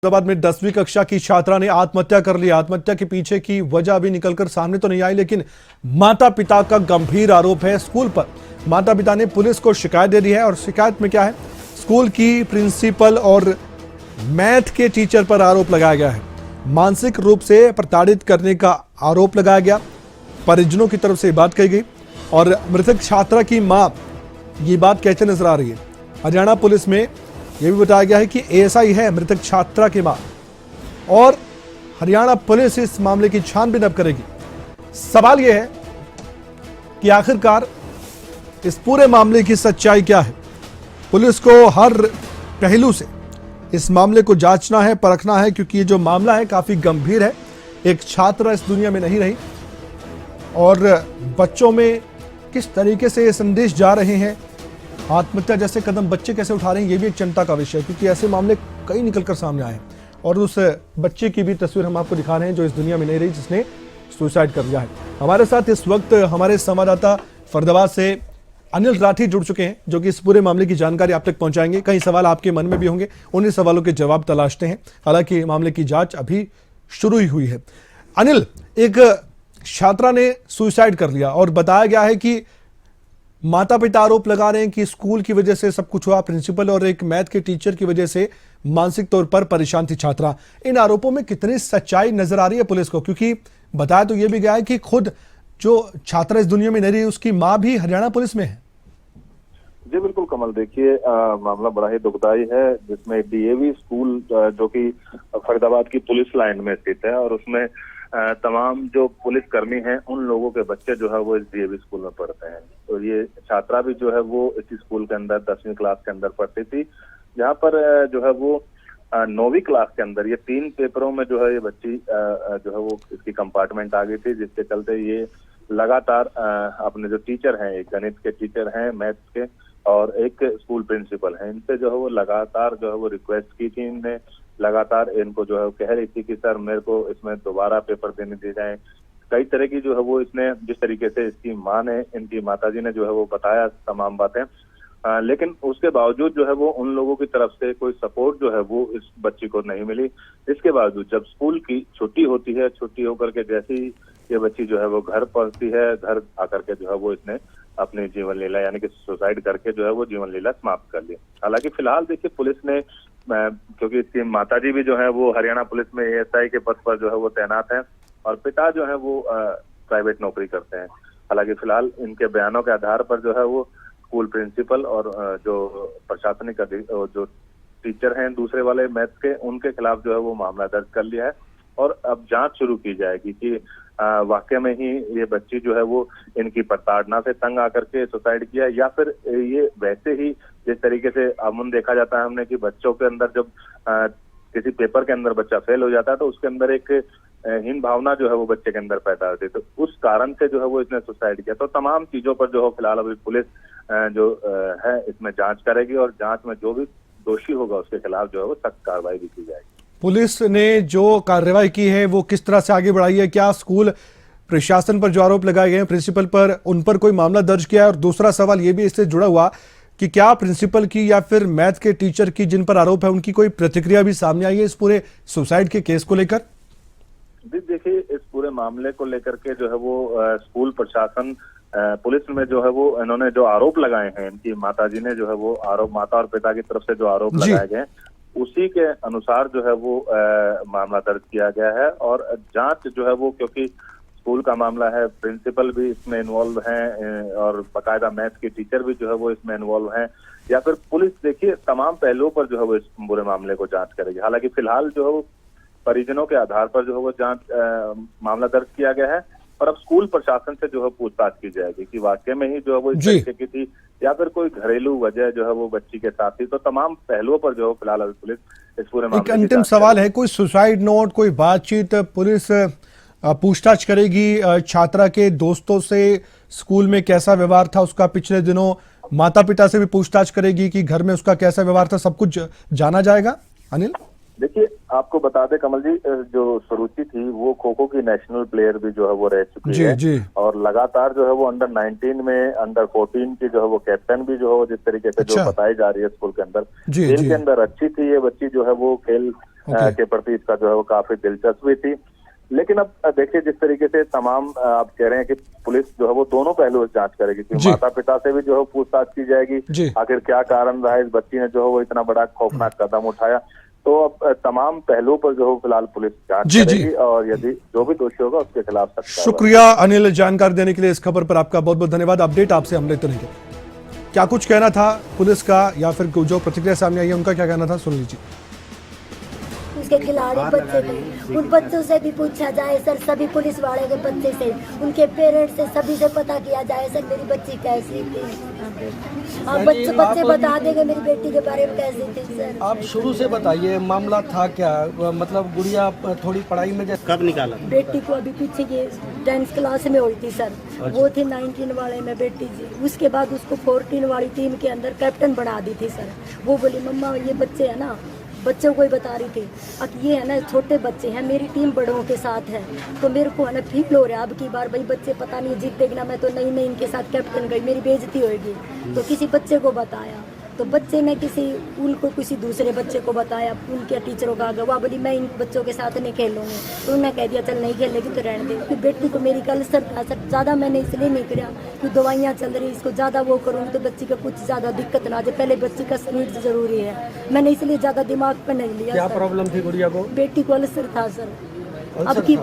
फरीदाबाद में 10वीं कक्षा की छात्रा ने आत्महत्या कर ली। आत्महत्या के पीछे की वजह अभी निकलकर सामने तो नहीं आई, लेकिन माता पिता का गंभीर आरोप है स्कूल पर। माता पिता ने पुलिस को शिकायत दे दी है और शिकायत में क्या है, स्कूल की प्रिंसिपल और मैथ के टीचर पर आरोप लगाया गया है। मानसिक रूप से प्रताड़ित करने का आरोप लगाया गया। परिजनों की तरफ से बात कही गई और मृतक छात्रा की मां ये बात कहते नजर आ रही है। हरियाणा पुलिस में यह भी बताया गया है कि एएसआई है मृतक छात्रा की मां और हरियाणा पुलिस इस मामले की छानबीन अब करेगी। सवाल यह है कि आखिरकार इस पूरे मामले की सच्चाई क्या है। पुलिस को हर पहलू से इस मामले को जांचना है, परखना है, क्योंकि ये जो मामला है काफी गंभीर है। एक छात्रा इस दुनिया में नहीं रही और बच्चों में किस तरीके से ये संदेश जा रहे हैं, आत्महत्या जैसे कदम बच्चे कैसे उठा रहे हैं, ये भी एक चिंता का विषय है, क्योंकि ऐसे मामले कई निकलकर सामने आए हैं। और उस बच्चे की भी तस्वीर हम आपको दिखा रहे हैं जो इस दुनिया में नहीं रही, जिसने सुसाइड कर लिया है। हमारे साथ इस वक्त हमारे संवाददाता फरीदाबाद से अनिल राठी जुड़ चुके हैं, जो कि इस पूरे मामले की जानकारी आप तक पहुंचाएंगे। कई सवाल आपके मन में भी होंगे, उन्हीं सवालों के जवाब तलाशते हैं। हालांकि मामले की जांच अभी शुरू ही हुई है। अनिल, एक छात्रा ने सुसाइड कर लिया और बताया गया है कि माता पिता आरोप लगा रहे हैं कि स्कूल की वजह से सब कुछ हुआ, प्रिंसिपल और एक मैथ के टीचर की वजह से मानसिक तौर पर परेशान थी छात्रा। इन आरोपों में कितनी सच्चाई नजर आ रही है पुलिस को, क्योंकि बताया तो यह भी गया है कि खुद जो छात्रा इस दुनिया में नहीं रही, उसकी मां भी हरियाणा पुलिस में है। जी बिल्कुल कमल, देखिए मामला बड़ा ही दुखदाई है, जिसमें डीएवी स्कूल जो कि फरीदाबाद की पुलिस लाइन में स्थित है और उसमें तमाम जो पुलिस कर्मी हैं उन लोगों के बच्चे जो है वो इस डीएवी स्कूल में पढ़ते हैं। तो ये छात्रा भी जो है वो इसी स्कूल के अंदर 10वीं क्लास के अंदर पढ़ती थी, जहाँ पर जो है वो 9वीं क्लास के अंदर ये 3 पेपरों में जो है ये बच्ची जो है वो इसकी कंपार्टमेंट आ गई थी, जिसके चलते ये लगातार अपने जो टीचर हैं, एक गणित के टीचर हैं, मैथ्स के, और एक स्कूल प्रिंसिपल हैं, इनसे जो है वो लगातार जो है वो रिक्वेस्ट की थी। इनने लगातार इनको जो है कह रही थी कि सर मेरे को इसमें दोबारा पेपर देने दिए जाए। कई तरह की जो है वो इसने, जिस तरीके से इसकी माँ ने, इनकी माताजी ने जो है वो बताया तमाम बातें, लेकिन उसके बावजूद जो है वो उन लोगों की तरफ से कोई सपोर्ट जो है वो इस बच्ची को नहीं मिली। इसके बावजूद जब स्कूल की छुट्टी होती है, छुट्टी होकर के जैसे ही ये बच्ची जो है वो घर पहुंचती है, घर आकर के जो है वो इसने अपनी जीवन लीला यानी कि सुसाइड करके जो है वो जीवन लीला समाप्त कर ली। हालांकि फिलहाल देखिए पुलिस ने, क्योंकि इसकी माताजी भी जो है वो हरियाणा पुलिस में एएसआई के पद पर जो है वो तैनात है और पिता जो है वो प्राइवेट नौकरी करते हैं। हालांकि फिलहाल इनके बयानों के आधार पर जो है वो स्कूल प्रिंसिपल और जो प्रशासनिक जो टीचर हैं दूसरे वाले मैथ्स के, उनके खिलाफ जो है वो मामला दर्ज कर लिया है और अब जांच शुरू की जाएगी कि वाकई में ही ये बच्ची जो है वो इनकी प्रताड़ना से तंग आकर के सुसाइड किया, या फिर ये वैसे ही जिस तरीके से अमूमन देखा जाता है हमने कि बच्चों के अंदर जब किसी पेपर के अंदर बच्चा फेल हो जाता है तो उसके अंदर एक हीन भावना जो है वो बच्चे के अंदर पैदा होती है, तो उस कारण से जो है वो इसने सुसाइड किया। तो तमाम चीजों पर जो है फिलहाल अभी पुलिस जो है इसमें जांच करेगी और जांच में जो भी दोषी होगा उसके खिलाफ जो है वो सख्त कार्रवाई भी की जाएगी। पुलिस ने जो कार्रवाई की है वो किस तरह से आगे बढ़ाई है? क्या स्कूल प्रशासन पर जो आरोप लगाए गए हैं, प्रिंसिपल पर, उन पर कोई मामला दर्ज किया है? और दूसरा सवाल ये भी इससे जुड़ा हुआ कि क्या प्रिंसिपल की या फिर मैथ के टीचर की जिन पर आरोप है उनकी कोई प्रतिक्रिया भी सामने आई है इस पूरे सुसाइड के केस को लेकर? देखिए इस पूरे मामले को लेकर के जो है वो स्कूल प्रशासन, पुलिस में जो है वो इन्होंने जो आरोप लगाए हैं, इनकी माताजी ने जो है वो आरोप, माता और पिता की तरफ से जो आरोप लगाए गए उसी के अनुसार जो है वो मामला दर्ज किया गया है और जांच जो है वो, क्योंकि स्कूल का मामला है, प्रिंसिपल भी इसमें इन्वॉल्व हैं और बाकायदा मैथ्स के टीचर भी जो है वो इसमें इन्वॉल्व हैं, या फिर पुलिस देखिए तमाम पहलुओं पर जो है वो इस पूरे मामले को जांच करेगी। हालांकि फिलहाल जो है वो परिजनों के आधार पर जो है वो जांच मामला दर्ज किया गया है और अब स्कूल प्रशासन से जो है पूछताछ की जाएगी कि वाकई में ही जो है वो इस तरीके की थी या फिर कोई घरेलू वजह जो है वो बच्ची के साथ थी। तो तमाम पहलुओं पर जो है फिलहाल अभी पुलिस इस पूरे मामले एक अंतिम सवाल है, कोई सुसाइड नोट, कोई बातचीत पुलिस पूछताछ करेगी छात्रा के दोस्तों से? स्कूल में कैसा व्यवहार था उसका पिछले दिनों? माता पिता से भी पूछताछ करेगी कि घर में उसका कैसा व्यवहार था? सब कुछ जाना जाएगा अनिल? देखिए आपको बता दें कमल जी, जो सुरुचि थी वो खो खो की नेशनल प्लेयर भी जो है वो रह चुकी है जी। और लगातार जो है वो अंडर 19 में, अंडर 14 की जो है वो कैप्टन भी जो है जिस तरीके से जो बताई जा रही है स्कूल के अंदर, खेल के अंदर अच्छी थी ये बच्ची जो है वो, खेल के प्रति इसका जो है वो काफी दिलचस्पी थी। लेकिन अब देखिए जिस तरीके से तमाम आप कह रहे हैं कि पुलिस जो है वो दोनों पहलुओं से जांच करेगी, क्योंकि माता पिता से भी जो है पूछताछ की जाएगी, आखिर क्या कारण रहा इस बच्ची ने जो है वो इतना बड़ा खौफनाक कदम उठाया। तो अब तमाम पहलुओं पर जो है फिलहाल पुलिस जांच करेगी और यदि जो भी दोषी होगा उसके खिलाफ सख्त कार्रवाई। शुक्रिया अनिल, जानकारी देने के लिए। इस खबर पर आपका बहुत बहुत धन्यवाद। अपडेट आपसे हम लेते रहेंगे। क्या कुछ कहना था पुलिस का या फिर जो प्रतिक्रिया सामने आई है उनका क्या कहना था, सुन लीजिए। उसके खिलाड़ी बच्चे थे, उन बच्चों से भी पूछा जाए सर, सभी पुलिस वाले के बच्चे से, उनके पेरेंट्स से, सभी से पता किया जाए सर मेरी बच्ची कैसी थी। बच्चे बता देंगे मेरी बेटी के बारे में कैसी थी सर। आप शुरू से बताइए मामला था क्या, मतलब गुड़िया थोड़ी पढ़ाई में कब निकाला? बेटी को अभी पीछे ये 10th क्लास में हुई थी सर, वो थी 19 वाले में बेटी जी। उसके बाद उसको 14 वाली टीम के अंदर कैप्टन बना दी थी सर। वो बोली मम्मा ये बच्चे है ना, बच्चों को ही बता रही थी, अब ये है ना छोटे बच्चे हैं, मेरी टीम बड़ों के साथ है, तो मेरे को है ना फील हो रहा है अब की बार भाई बच्चे पता नहीं जीतेगी ना, मैं तो नई इनके साथ कैप्टन गई, मेरी बेइज्जती होगी। तो किसी बच्चे को बताया, तो बच्चे ने किसी दूसरे बच्चे को बताया, उनके टीचरों का गवाह बोली मैं इन बच्चों के साथ नहीं खेलूंगी, तो उन्होंने कह दिया चल नहीं खेलेगी तो रहने दे। क्योंकि बेटी को मेरी कल सर ज़्यादा मैंने इसलिए नहीं किया कि दवाइयाँ चल रही, इसको ज़्यादा वो करूँगी तो बच्ची का कुछ ज़्यादा दिक्कत ना आ जाए, पहले बच्ची का शरीर ज़रूरी है, मैंने इसलिए ज़्यादा दिमाग पर नहीं लिया। क्या प्रॉब्लम थी गुड़िया को? बेटी को अल्सर था सर। अब की